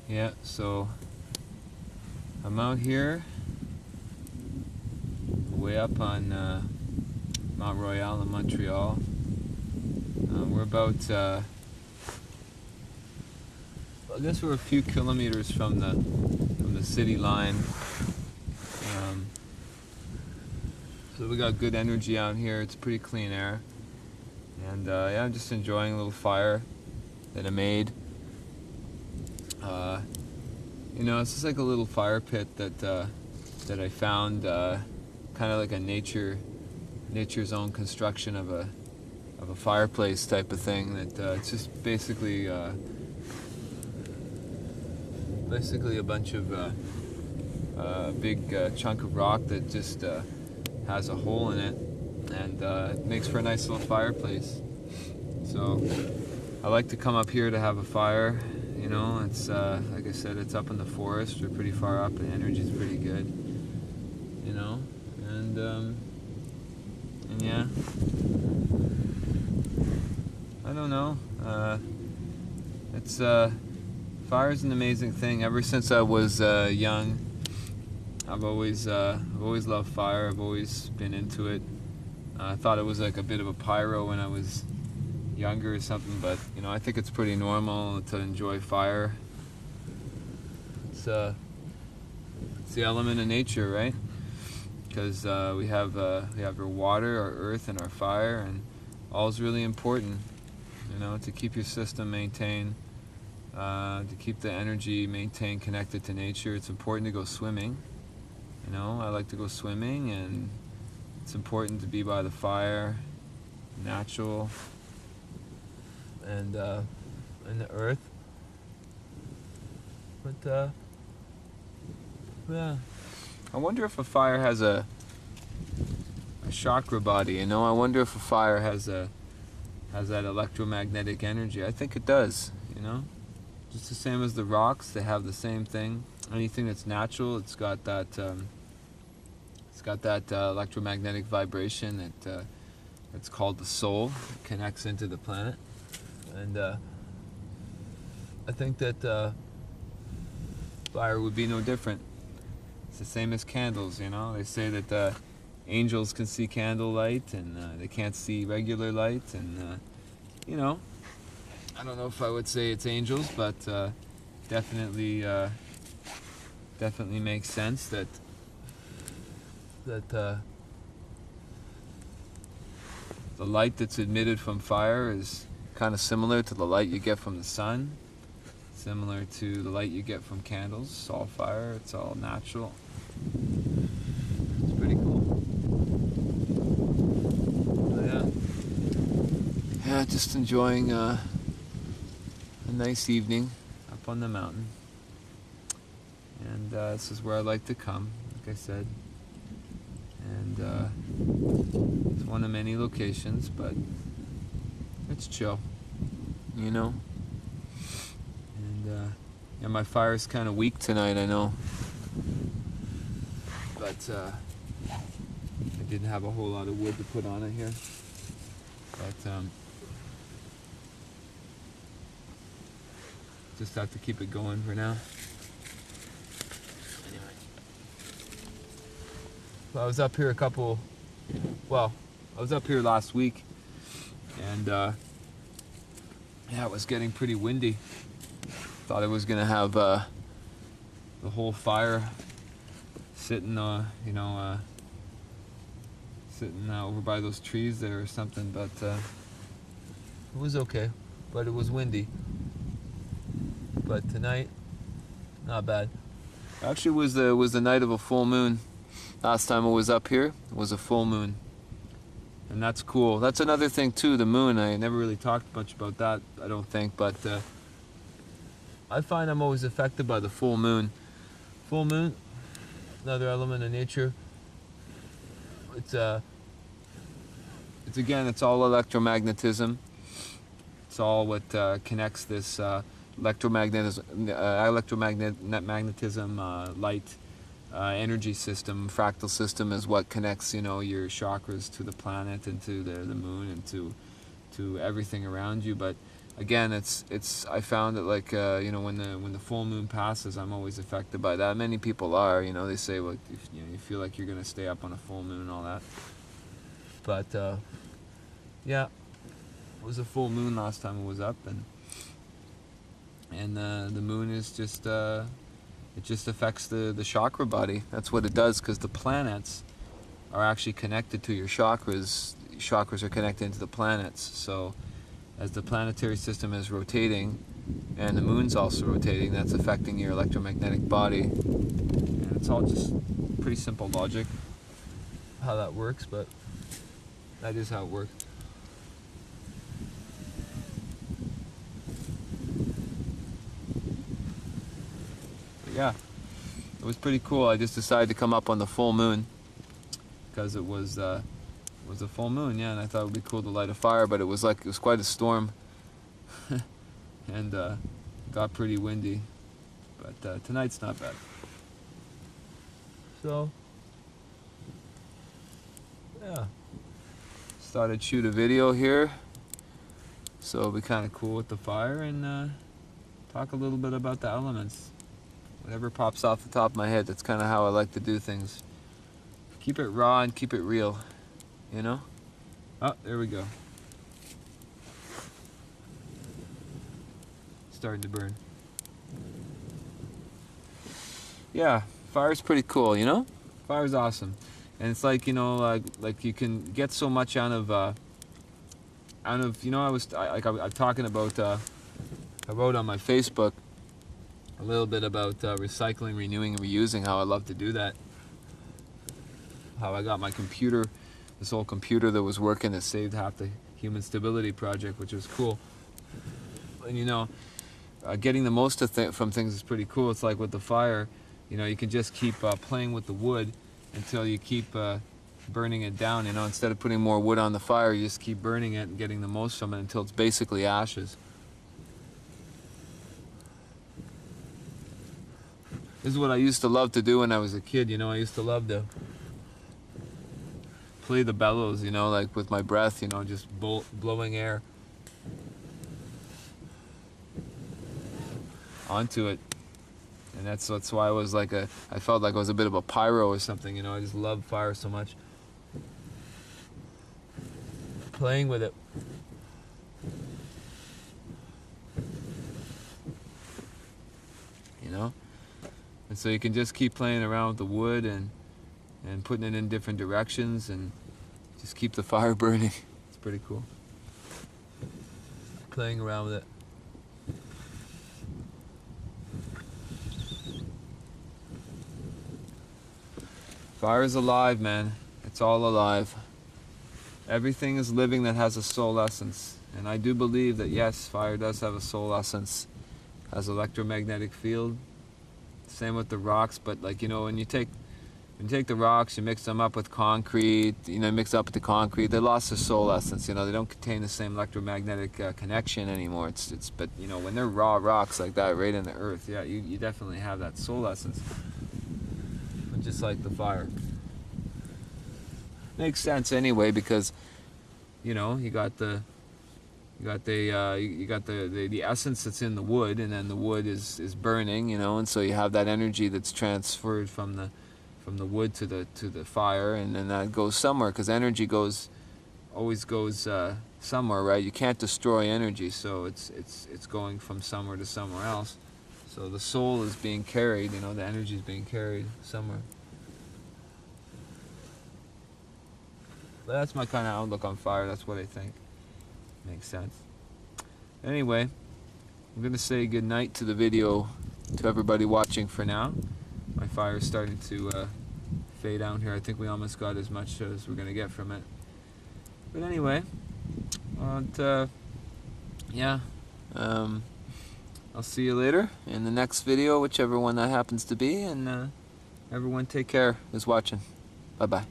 Yeah, so I'm out here, way up on Mount Royal in Montreal. We're about, I guess we're a few kilometers from the city line. Um, so we got good energy out here. It's pretty clean air, and yeah, I'm just enjoying a little fire that I made. It's just like a little fire pit that I found, kind of like a nature's own construction of a fireplace type of thing. That it's just basically a bunch of big chunk of rock that just has a hole in it, and it makes for a nice little fireplace. So I like to come up here to have a fire. It's like I said, it's up in the forest. We're pretty far up, and the energy's pretty good. And yeah, I don't know. It's fire's an amazing thing. Ever since I was young, I've always loved fire. I've always been into it. I thought it was like a bit of a pyro when I was younger or something, but I think it's pretty normal to enjoy fire. It's the element of nature, right? Because we have our water, our earth, and our fire, and all is really important. To keep your system maintained, to keep the energy maintained, connected to nature. It's important to go swimming. I like to go swimming, and it's important to be by the fire, natural, and the earth. But yeah, I wonder if a fire has a chakra body. I wonder if a fire has that electromagnetic energy. I think it does. Just the same as the rocks. They have the same thing. Anything that's natural, it's got that electromagnetic vibration that it's called the soul. It connects into the planet, and I think that fire would be no different. It's the same as candles. They say that angels can see candlelight, and they can't see regular light, and I don't know if I would say it's angels, but definitely makes sense that the light that's emitted from fire is kind of similar to the light you get from the sun, similar to the light you get from candles. It's all fire. It's all natural. It's pretty cool. So yeah, just enjoying a nice evening up on the mountain, and this is where I like to come, like I said, and it's one of many locations, but it's chill, and yeah, my fire's kind of weak tonight, I know, but I didn't have a whole lot of wood to put on it here, but just have to keep it going for now. Anyway, so I was up here I was up here last week, and yeah, it was getting pretty windy. Thought I was gonna have the whole fire sitting sitting over by those trees there or something, but it was okay. But it was windy. But tonight, not bad. Actually, it was the night of a full moon. Last time I was up here, it was a full moon, and that's cool. That's another thing too. The moon. I never really talked much about that, I don't think, but I find I'm always affected by the full moon. Full moon, another element of nature. It's again, it's all electromagnetism. It's all what connects this electromagnetism, light, energy system, fractal system is what connects, your chakras to the planet and to the moon and to everything around you. But again, I found that, like, you know, when the full moon passes, I'm always affected by that. Many people are, you know, they say, well, you know, you feel like you're gonna stay up on a full moon and all that. But yeah, it was a full moon last time it was up, and the moon is just it just affects the chakra body. That's what it does, because the planets are actually connected to your chakras. Chakras are connected into the planets. So as the planetary system is rotating and the moon's also rotating, that's affecting your electromagnetic body. And it's all just pretty simple logic how that works, but that is how it works. But yeah, it was pretty cool. I just decided to come up on the full moon because it was a full moon, yeah, and I thought it would be cool to light a fire, but it was quite a storm and got pretty windy, but tonight's not bad. So yeah, just thought I'd shoot a video here, so it'll be kind of cool with the fire, and talk a little bit about the elements. Whatever pops off the top of my head, that's kind of how I like to do things. Keep it raw and keep it real, you know? Oh, there we go. Starting to burn. Yeah, fire's pretty cool, you know? Fire's awesome. And it's like, you know, like you can get so much out of you know, I'm talking about, I wrote on my Facebook a little bit about recycling, renewing, and reusing, how I love to do that. How I got my computer, this old computer that was working, that saved half the Human Stability Project, which was cool. And you know, getting the most from things is pretty cool. It's like with the fire, you know, you can just keep playing with the wood until you keep burning it down. You know, instead of putting more wood on the fire, you just keep burning it and getting the most from it until it's basically ashes. This is what I used to love to do when I was a kid, you know. I used to love to play the bellows, you know, like with my breath, you know, just blowing air onto it. And that's why I was like I felt like I was a bit of a pyro or something, you know. I just love fire so much. Playing with it. You know? And so you can just keep playing around with the wood and putting it in different directions and just keep the fire burning. It's pretty cool. Playing around with it. Fire is alive, man. It's all alive. Everything is living that has a soul essence. And I do believe that, yes, fire does have a soul essence. Has electromagnetic field. Same with the rocks, but like, you know, when you take the rocks, you mix them up with concrete, you know, mix up with the concrete, they lost their soul essence, you know, they don't contain the same electromagnetic connection anymore. But, you know, when they're raw rocks like that, right in the earth, yeah, you definitely have that soul essence. But just like the fire. Makes sense anyway, because, you know, you got the essence that's in the wood, and then the wood is burning, you know, and so you have that energy that's transferred from the wood to the fire, and then that goes somewhere, because energy always goes somewhere, right? You can't destroy energy, so it's going from somewhere to somewhere else. So the soul is being carried, you know, the energy is being carried somewhere. But that's my kind of outlook on fire. That's what I think. Makes sense. Anyway, I'm going to say good night to the video, to everybody watching for now. My fire is starting to fade out here. I think we almost got as much as we're going to get from it. But anyway, yeah, I'll see you later in the next video, whichever one that happens to be, and everyone take care who's watching. Bye-bye.